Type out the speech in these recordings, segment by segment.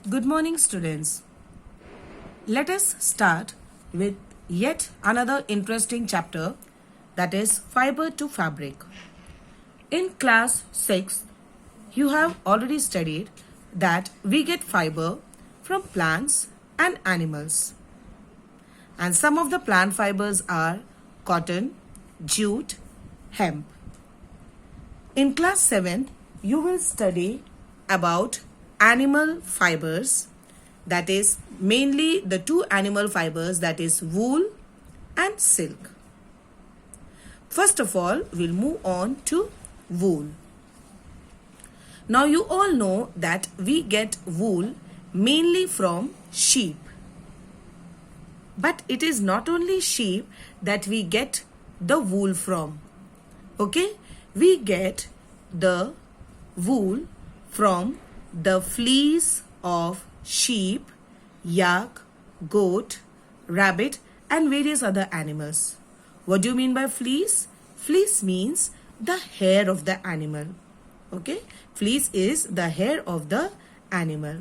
Good morning, students. Let us start with yet another interesting chapter, that is fiber to fabric. In class 6, you have already studied that we get fiber from plants and animals. And some of the plant fibers are cotton, jute, hemp. In class 7, you will study about animal fibers, that is mainly the two animal fibers, that is wool and silk. First of all, we'll move on to wool. Now you all know that we get wool mainly from sheep. But it is not only sheep that we get the wool from. Okay? We get the wool from the fleece of sheep, yak, goat, rabbit and various other animals. What do you mean by fleece? Fleece means the hair of the animal. Okay? Fleece is the hair of the animal.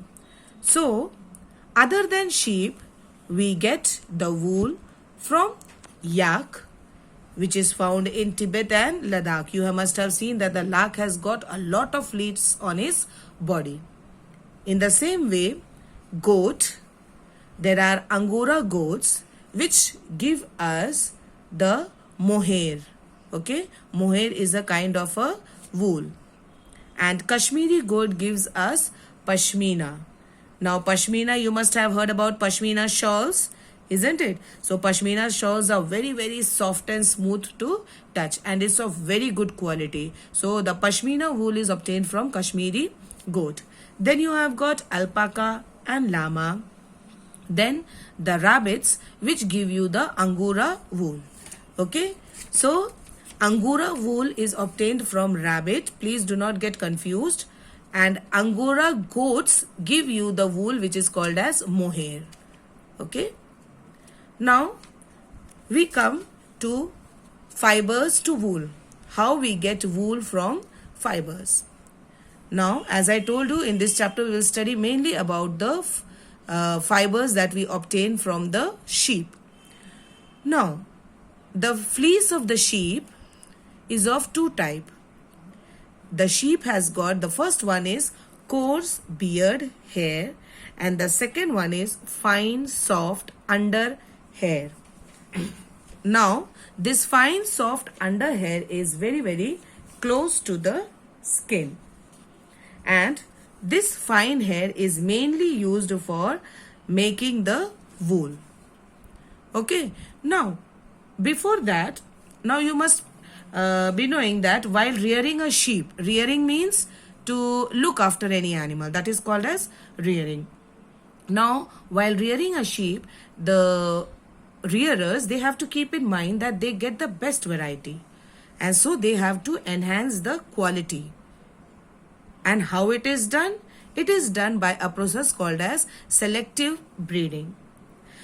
So, other than sheep, we get the wool from yak, which is found in Tibet and Ladakh. You must have seen that the yak has got a lot of fleece on his body. In the same way, goat, there are Angora goats which give us the mohair. Okay, mohair is a kind of a wool. And Kashmiri goat gives us pashmina. Now pashmina, you must have heard about pashmina shawls, isn't it? So pashmina shawls are very, very soft and smooth to touch and it's of very good quality. So the pashmina wool is obtained from Kashmiri goat. Then you have got alpaca and llama. Then the rabbits which give you the Angora wool. Okay. So Angora wool is obtained from rabbit. Please do not get confused. And Angora goats give you the wool which is called as mohair. Okay. Now, we come to fibers to wool. How we get wool from fibers. Now, as I told you, in this chapter we will study mainly about the fibers that we obtain from the sheep. Now, the fleece of the sheep is of two types. The sheep has got, the first one is coarse beard hair and the second one is fine soft under hair. Now, this fine soft under hair is very, very close to the skin. And this fine hair is mainly used for making the wool. Okay. Now, before that, now you must be knowing that while rearing a sheep, rearing means to look after any animal. That is called as rearing. Now, while rearing a sheep, the rearers, they have to keep in mind that they get the best variety. And so they have to enhance the quality. And how it is done? It is done by a process called as selective breeding.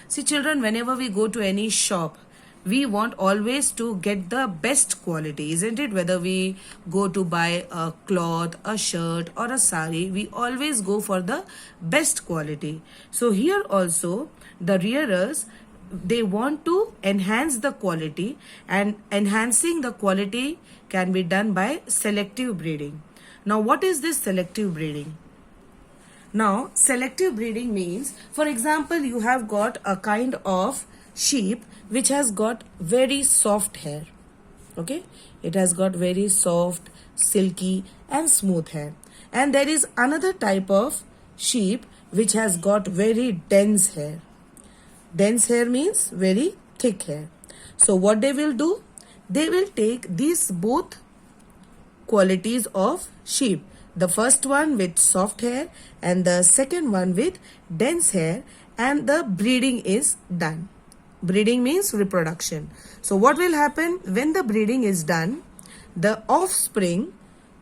See children, whenever we go to any shop, we want always to get the best quality, isn't it? Whether we go to buy a cloth, a shirt or a sari, we always go for the best quality. So here also the rearers, they want to enhance the quality, and enhancing the quality can be done by selective breeding. Now what is this selective breeding? Now selective breeding means, for example, you have got a kind of sheep which has got very soft hair. Okay, it has got very soft, silky and smooth hair. And there is another type of sheep which has got very dense hair. Dense hair means very thick hair. So what they will do? They will take these both qualities of sheep. The first one with soft hair and the second one with dense hair, and the breeding is done. Breeding means reproduction. So what will happen when the breeding is done? The offspring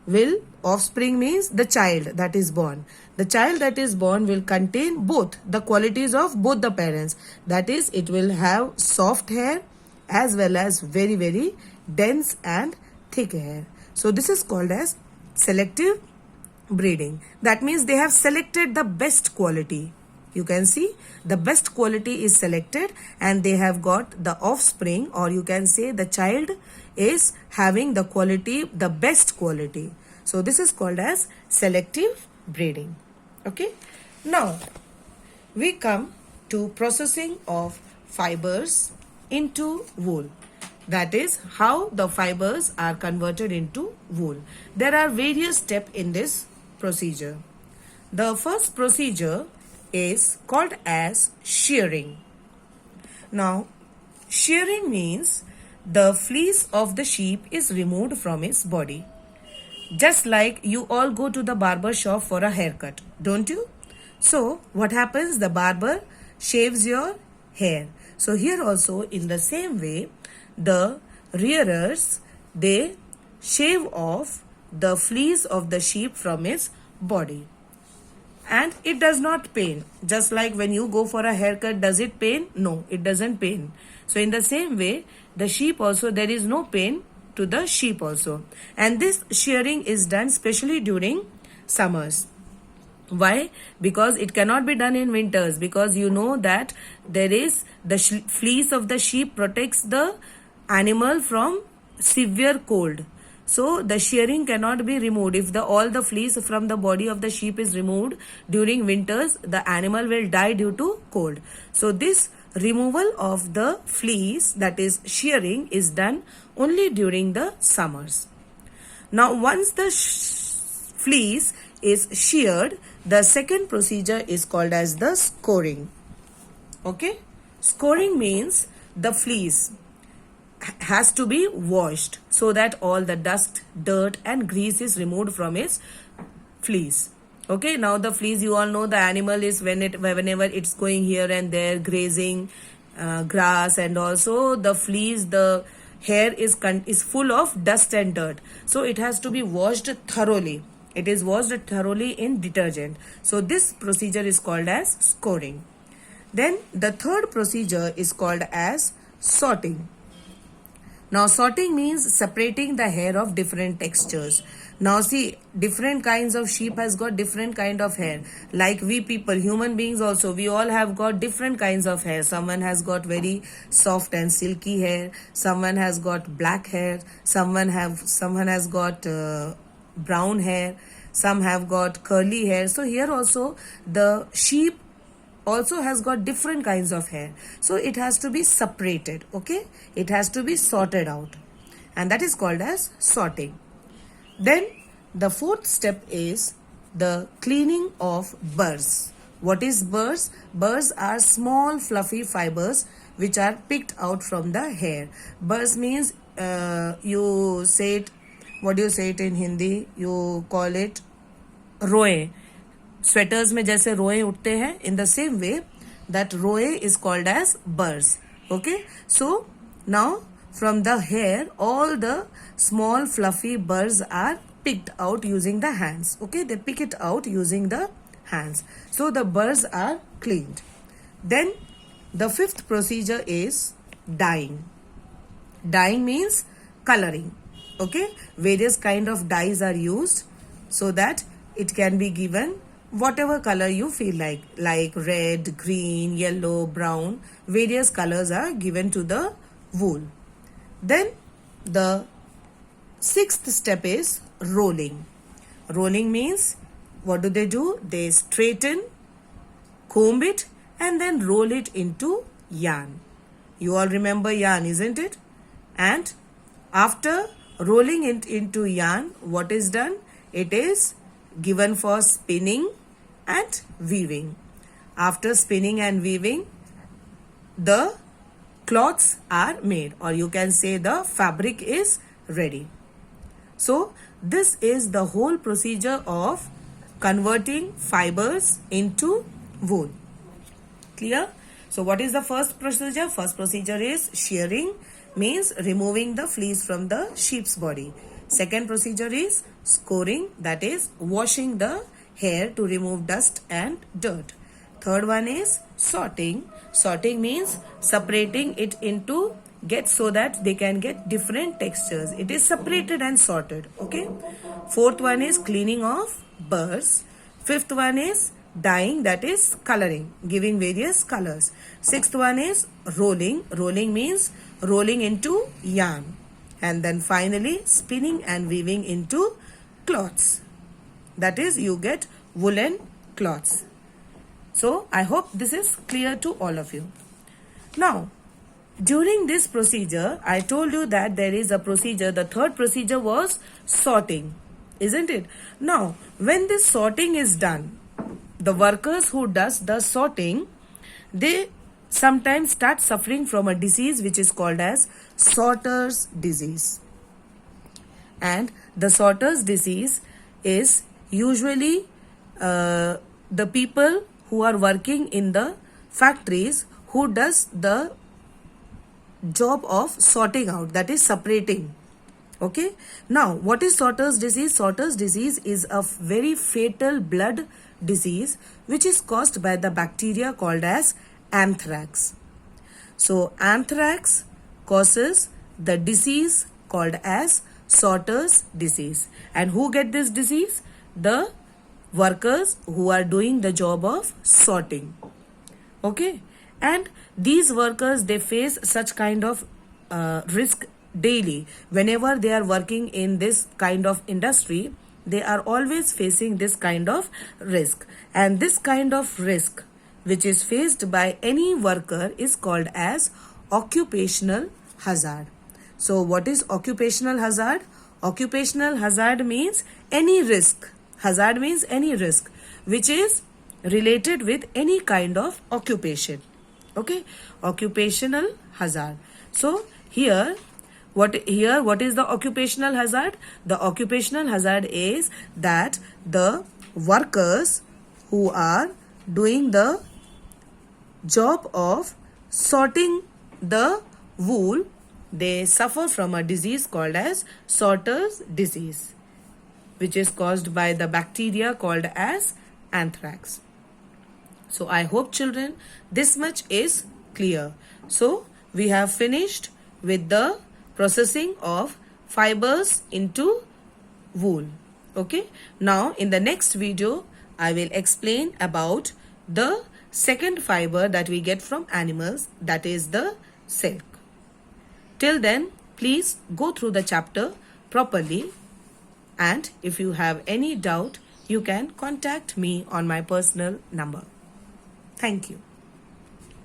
means the child that is born. The child that is born will contain both the qualities of both the parents. That is, it will have soft hair as well as very, very dense and thick hair. So this is called as selective breeding. That means they have selected the best quality. You can see the best quality is selected and they have got the offspring, or you can say the child is having the quality, the best quality. So this is called as selective breeding. Okay. Now we come to processing of fibers into wool. That is how the fibers are converted into wool. There are various steps in this procedure. The first procedure is called as shearing. Now, shearing means the fleece of the sheep is removed from its body. Just like you all go to the barber shop for a haircut, don't you? So, what happens? The barber shaves your hair. So, here also in the same way, the rearers, they shave off the fleece of the sheep from its body. And it does not pain. Just like when you go for a haircut, does it pain? No, it doesn't pain. So in the same way, the sheep also, there is no pain to the sheep also. And this shearing is done especially during summers. Why? Because it cannot be done in winters, because you know that there is the fleece of the sheep protects the animal from severe cold. So the shearing cannot be removed. If all the fleece from the body of the sheep is removed during winters, the animal will die due to cold. So this removal of the fleece, that is shearing, is done only during the summers. Now once the fleece is sheared, the second procedure is called as the scoring. Okay? Scoring means the fleece has to be washed so that all the dust, dirt and grease is removed from its fleece. Okay, now the fleece, you all know the animal is whenever it's going here and there grazing grass, and also the fleece, the hair is full of dust and dirt. So it has to be washed thoroughly. It is washed thoroughly in detergent. So this procedure is called as scoring. Then the third procedure is called as sorting. Now sorting means separating the hair of different textures. Now see, different kinds of sheep has got different kind of hair. Like we people, human beings also, we all have got different kinds of hair. Someone has got very soft and silky hair. Someone has got black hair. Someone has got brown hair. Some have got curly hair. So here also the sheep also has got different kinds of hair. So it has to be separated, okay? It has to be sorted out. And that is called as sorting. Then the fourth step is the cleaning of burrs. What is burrs? Burrs are small fluffy fibers which are picked out from the hair. Burrs means you say it, what do you say it in Hindi? You call it roe. Sweaters में जैसे रोए उठते हैं, in the same way that roe is called as burrs. Okay, so now from the hair all the small fluffy burrs are picked out using the hands. Okay, they pick it out using the hands. So the burrs are cleaned. Then the fifth procedure is dyeing. Dyeing means coloring. Okay, various kind of dyes are used so that it can be given whatever color you feel like red, green, yellow, brown. Various colors are given to the wool. Then the sixth step is rolling. Rolling means, what do? They straighten, comb it and then roll it into yarn. You all remember yarn, isn't it? And after rolling it into yarn, what is done? It is given for spinning and weaving. After spinning and weaving, the cloths are made, or you can say the fabric is ready. So this is the whole procedure of converting fibers into wool. Clear? So what is the first procedure? First procedure is shearing, means removing the fleece from the sheep's body. Second procedure is scoring, that is washing the hair to remove dust and dirt. Third one is sorting. Sorting means separating it into so that they can get different textures. It is separated and sorted. Okay. Fourth one is cleaning of burrs. Fifth one is dyeing, that is coloring, giving various colors. Sixth one is rolling. Rolling means rolling into yarn. And then finally spinning and weaving into cloths. That is, you get woolen cloths. So I hope this is clear to all of you. Now, during this procedure, I told you that there is a procedure. The third procedure was sorting, isn't it? Now, when this sorting is done, the workers who does the sorting, they sometimes start suffering from a disease which is called as sorter's disease. And the sorter's disease is usually the people who are working in the factories who does the job of sorting out, that is separating. Okay. Now, what is sorter's disease? Sorter's disease is a very fatal blood disease which is caused by the bacteria called as anthrax. So, anthrax causes the disease called as sorter's disease. And who get this disease? The workers who are doing the job of sorting. Okay. And these workers, they face such kind of risk daily. Whenever they are working in this kind of industry, they are always facing this kind of risk. And this kind of risk which is faced by any worker is called as occupational hazard. So what is occupational hazard? Occupational hazard means any risk. Hazard means any risk which is related with any kind of occupation. Okay, occupational hazard. So here what is the occupational hazard? The occupational hazard is that the workers who are doing the job of sorting the wool, they suffer from a disease called as sorter's disease, which is caused by the bacteria called as anthrax. So I hope, children, this much is clear. So we have finished with the processing of fibers into wool. Okay. Now in the next video, I will explain about the second fiber that we get from animals, that is the silk. Till then, please go through the chapter properly, and if you have any doubt, you can contact me on my personal number. Thank you.